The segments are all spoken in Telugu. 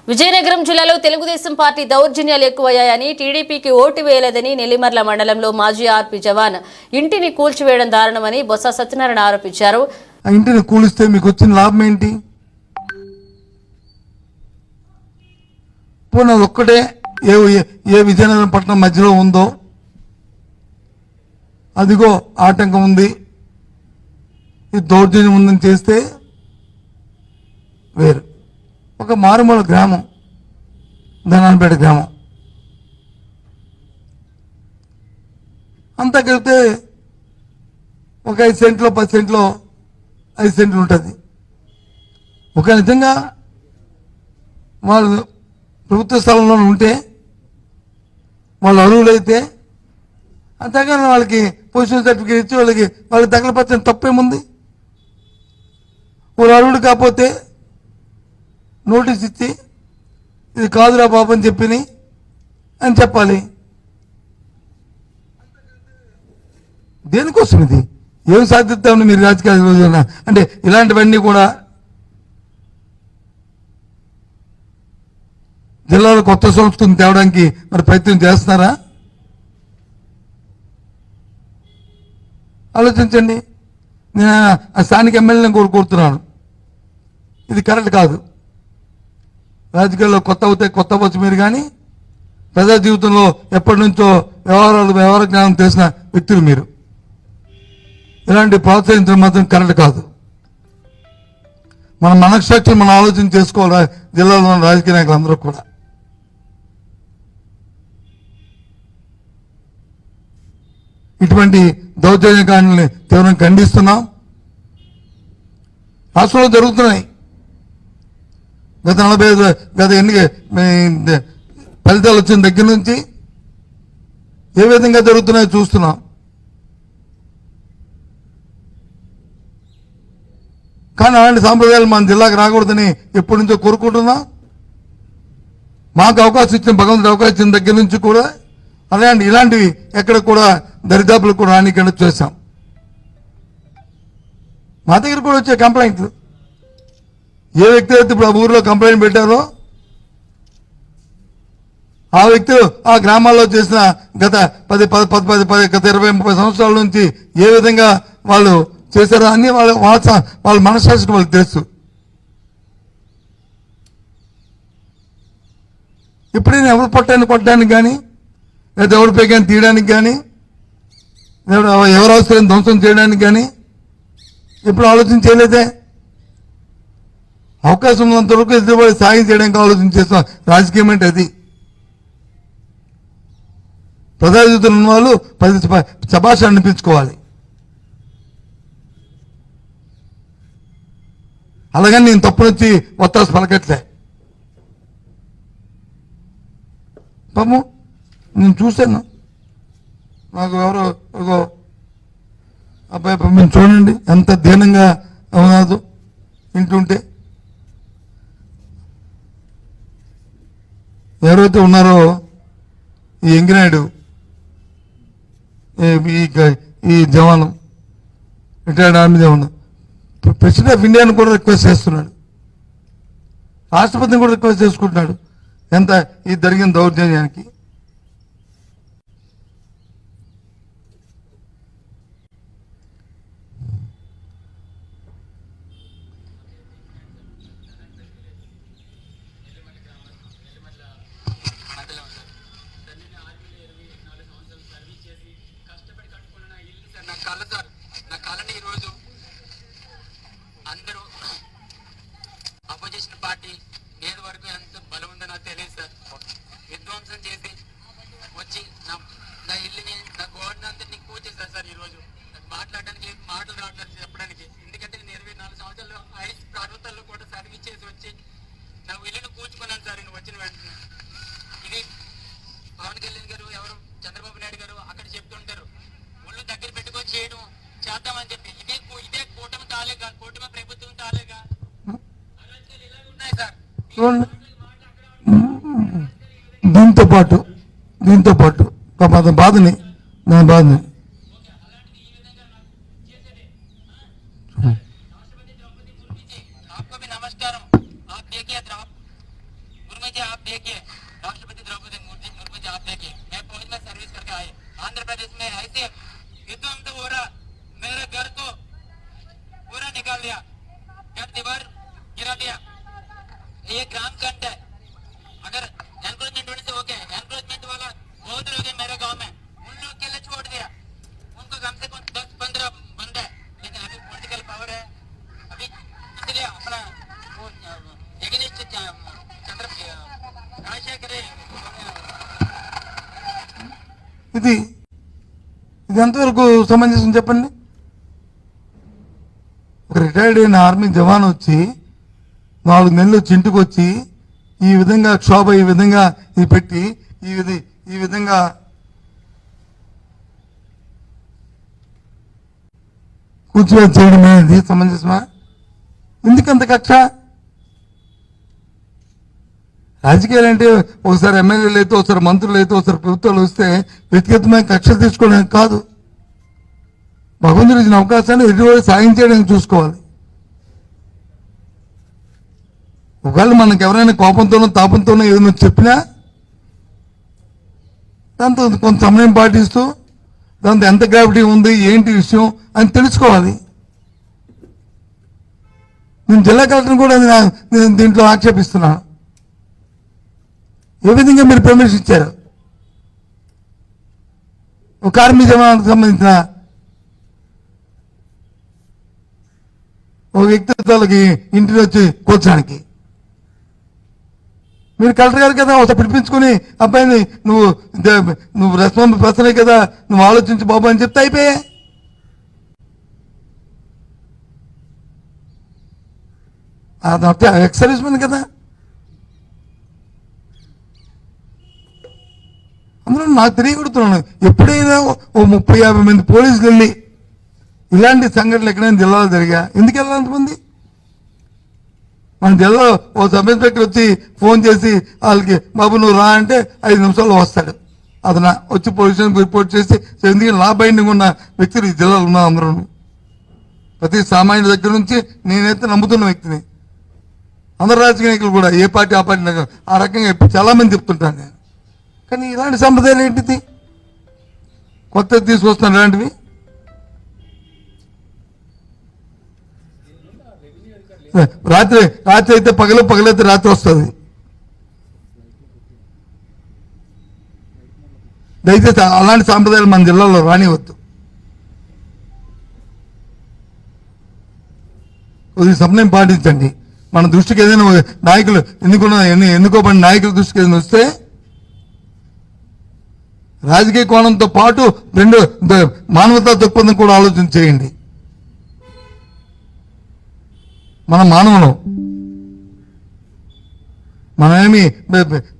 విజయనగరం జిల్లాలో తెలుగుదేశం పార్టీ దౌర్జన్యాలు ఎక్కువయ్యాయని, టీడీపీకి ఓటు వేయలేదని నెల్లిమర్ల మండలంలో మాజీ ఆర్పీ జవాన్ ఇంటిని కూల్చివేయడం దారుణమని బొత్స సత్యనారాయణ ఆరోపించారు. ఆ ఇంటిని కూలిస్తే మీకు వచ్చిన లాభం ఏంటి? పోనీ ఒక్కటే ఏ విజయనగరం పట్టణం మధ్యలో ఉందో అదిగో ఆటంకం ఉంది, ఇది దౌర్జన్యం ఉందని చేస్తే వేరు. ఒక మారుమూల గ్రామం, ధనాన్పేట గ్రామం, అంతా కలిపితే ఒక 5 సెంట్లో 10 సెంట్లో 5 సెంట్లు ఉంటుంది. ఒక నిజంగా వాళ్ళు ప్రభుత్వ స్థలంలో ఉంటే, వాళ్ళు అర్హులైతే అంతేగాని వాళ్ళకి పొజిషన్ సర్టిఫికేట్ ఇచ్చి వాళ్ళకి తగలపరచని తప్పేముంది? వాళ్ళు అర్హుడు కాకపోతే నోటీస్ ఇచ్చి ఇది కాదురా బాబు అని అని చెప్పాలి. దేనికోసం ఇది? ఏం సాధిస్తామని మీరు రాజకీయాలు అంటే ఇలాంటివన్నీ కూడా జిల్లాలో కొత్త సంస్కృతిని తేవడానికి మరి ప్రయత్నం చేస్తున్నారా? ఆలోచించండి. నేను ఆ స్థానిక ఎమ్మెల్యేని కోరుతున్నాను, ఇది కరెక్ట్ కాదు. రాజకీయాల్లో కొత్త అవుతాయి, కొత్త వచ్చు మీరు, కానీ ప్రజా జీవితంలో ఎప్పటి నుంచో వ్యవహార జ్ఞానం తెలిసిన వ్యక్తులు మీరు. ఇలాంటి ప్రోత్సహించడం మాత్రం కరెక్ట్ కాదు. మన మనస్సాక్షి మనం ఆలోచన చేసుకోవాలి. జిల్లాలో ఉన్న రాజకీయ నాయకులందరూ కూడా ఇటువంటి దౌర్జన్యకాండల్ని తీవ్రంగా ఖండిస్తున్నాం. రాష్ట్రంలో జరుగుతున్నాయి. గత ఎన్నిక ఫలితాలు వచ్చిన దగ్గర నుంచి ఏ విధంగా జరుగుతున్నాయో చూస్తున్నాం. కానీ అలాంటి సాంప్రదాయాలు మన జిల్లాకు రాకూడదని ఎప్పటి నుంచో కోరుకుంటున్నాం. మాకు అవకాశం ఇచ్చిన, భగవంతుడు అవకాశం ఇచ్చిన దగ్గర నుంచి కూడా ఇలాంటివి ఎక్కడ కూడా దరిదాపులకు కూడా రానికుండా చేశాం. మా దగ్గర కూడా వచ్చే కంప్లైంట్లు, ఏ వ్యక్తి అయితే ఇప్పుడు ఆ ఊరిలో కంప్లైంట్ పెట్టారో ఆ వ్యక్తులు ఆ గ్రామాల్లో చేసిన గత 20-30 సంవత్సరాల నుంచి ఏ విధంగా వాళ్ళు చేశారో అన్ని వాళ్ళ మనస్సాక్షికి వాళ్ళకి తెలుసు. ఎప్పుడైనా ఎవరు పొట్టాన్ని కొట్టడానికి కానీ, లేదా ఎవరి పేకాన్ని తీయడానికి కానీ, ఎవరు అవసరం ధ్వంసం చేయడానికి కానీ ఎప్పుడు ఆలోచన చేయలేదే. అవకాశం ఉన్నంత వరకు ఎదురుబడి సాయం చేయడానికి ఆలోచన చేస్తాం. రాజకీయం అంటే అది. ప్రజా జీవితంలో ఉన్న వాళ్ళు 10 శభాష అనిపించుకోవాలి. అలాగని నేను తప్పునొచ్చి ఒత్తాసు పలకట్లే. పాపం నేను చూశాను, నాకు ఎవరో ఒక అబ్బాయి పంపించి చూడండి ఎంత దీనంగా అవునాదు వింటుంటే. ఎవరైతే ఉన్నారో ఈ ఎంగినాయుడు, ఈ జవాను, రిటైర్డ్ ఆర్మీ జవాను, ప్రెసిడెంట్ ఆఫ్ ఇండియాను కూడా రిక్వెస్ట్ చేస్తున్నాడు, రాష్ట్రపతిని కూడా రిక్వెస్ట్ చేసుకుంటున్నాడు ఎంత ఈ జరిగిన దౌర్జన్యానికి. నా కళని ఈరోజు అందరూ అపోజిషన్ పార్టీ నేడు వరకు ఎంత బలం ఉందో నాకు తెలియదు సార్. విధ్వంసం చేసి వచ్చి నా ఇల్లుని, నా గోడని అందరినీ కూర్చేశారు సార్. ఈరోజు నాకు మాట్లాడడానికి మాటలు రావట్లేదు చెప్పడానికి. ఎందుకంటే నేను 24 సంవత్సరాలు పర్వతాల్లో కూడా సర్వీస్ చేసి వచ్చి నా ఇల్లుని కూర్చుకున్నాను సార్. నేను వచ్చిన వెంటనే ఇది పవన్ కళ్యాణ్ గారు, ఎవరు చంద్రబాబు నాయుడు గారు అక్కడ చెప్తుంటారు ఒళ్ళు దగ్గర పెట్టుకొని చేయడం చేద్దామని చెప్పి. ఇదే కూటమి తాలేగా, కూటమి ప్రభుత్వం తాలేగా ఇలా ఉన్నాయి సార్. దీంతో పాటు బాధని నా బాధని आपको भी नमस्कार। आप देखिए जी आप देखिए, राष्ट्रपति द्रौपदी मुर्मू जी आप देखिए, मैं फौज में सर्विस करके आए, आंध्र प्रदेश में ऐसे विध्वंस हो रहा, मेरे घर को पूरा निकाल दिया, घर दीवार गिरा दिया। ये ग्राम कंट है, अगर एनक्रोचमेंट होने से हो गया, एनक्रोचमेंट वाला बहुत लोग हैं मेरे गांव में, उन लोग के लिए छोड़ दिया, उनको कम से कम 10-15 बंद है, लेकिन अभी पॉलिटिकल पावर है, अभी इसलिए अपना एगेनिस्ट चंद्र राजशेखर ఇది ఎంతవరకు సమంజసం చెప్పండి. ఒక రిటైర్డ్ అయిన ఆర్మీ జవాన్ వచ్చి 4 నెలలు వచ్చి ఇంటికి వచ్చి ఈ విధంగా క్షోభ ఈ విధంగా ఇది పెట్టి ఈ విధంగా కూర్చోవేసి చేయడం అనేది సమంజసమా? ఎందుకంత కక్ష? రాజకీయాలు అంటే ఒకసారి ఎమ్మెల్యేలు అయితే, ఒకసారి మంత్రులు అయితే, ఒకసారి ప్రభుత్వాలు వస్తే వ్యక్తిగతమైన కక్షలు తీసుకోవడానికి కాదు. భగవంతుడు ఇచ్చిన అవకాశాన్ని ఎదుటి సాయం చేయడానికి చూసుకోవాలి. ఒకవేళ మనకు ఎవరైనా కోపంతోనో తాపంతోనో ఏదైనా చెప్పినా దాంతో కొంత సమయం పాటిస్తూ దాంతో ఎంత గ్రావిటీ ఉంది, ఏంటి విషయం అని తెలుసుకోవాలి. నేను జిల్లా కలెక్టర్ని కూడా నేను దీంట్లో ఆక్షేపిస్తున్నాను. ఏ విధంగా మీరు పర్మిషన్ ఇచ్చారు? ఒక ఆర్మీ జవాన్కి సంబంధించిన ఒక వ్యక్తిత్వాలకి ఇంటికి వచ్చి కూర్చోడానికి మీరు కలెక్టర్ గారు కదా ఒకసారి పిలిపించుకుని అబ్బాయిని నువ్వు రెస్పాన్సిబుల్ పర్సనే కదా, నువ్వు ఆలోచించు బాబు అని చెప్తే అయిపోయా. అది ఎక్స్ సర్వీస్ మెన్ కదా. అందులో నాకు తెలియకూడుతున్నాను, ఎప్పుడైనా ఓ 30-50 మంది పోలీసులు వెళ్ళి ఇలాంటి సంఘటనలు ఎక్కడైనా జిల్లాలో జరిగా ఎందుకు వెళ్ళాలి అంతమంది? మన జిల్లాలో ఓ సబ్ ఇన్స్పెక్టర్ వచ్చి ఫోన్ చేసి వాళ్ళకి బాబు నువ్వు రా అంటే 5 నిమిషాల్లో వస్తాడు. అతను వచ్చి పోలీస్ స్టేషన్కి రిపోర్ట్ చేసి ఎందుకంటే నా బైండింగ్ ఉన్న వ్యక్తులు ఈ జిల్లాలో ఉన్నా అందరూ. ప్రతి సామాన్యుడి దగ్గర నుంచి నేనైతే నమ్ముతున్న వ్యక్తిని. అందరు రాజకీయ నాయకులు కూడా ఏ పార్టీ ఆ పార్టీ ఆ రకంగా చాలా మంది చెప్తుంటాను నేను. కానీ ఇలాంటి సంప్రదాయాలు ఏంటిది కొత్తది తీసుకొస్తాను ఇలాంటివి? రాత్రి అయితే పగలైతే రాత్రి వస్తుంది. దయచేసి అలాంటి సాంప్రదాయాలు మన జిల్లాలో రానివద్దు. కొద్దిగా సమయం పాటించండి. మన దృష్టికి ఏదైనా నాయకులు ఎన్నుకోబడిన నాయకుల దృష్టికి ఏదైనా వస్తే రాజకీయ కోణంతో పాటు మానవతా దృక్పథం కూడా ఆలోచన చేయండి. మన మానవులం, మనమేమి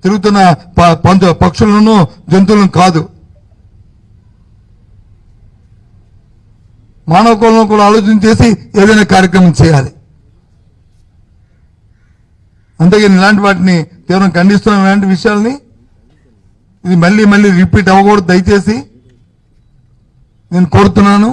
తిరుగుతున్న పక్షులను జంతువులను కాదు. మానవ కోణంలో కూడా ఆలోచన చేసి ఏదైనా కార్యక్రమం చేయాలి. అంతేగాని ఇలాంటి వాటిని తీవ్రంగా ఖండిస్తున్న ఇలాంటి విషయాల్ని ఇది మళ్ళీ రిపీట్ అవ్వకూడదు దయచేసి నేను కోరుతున్నాను.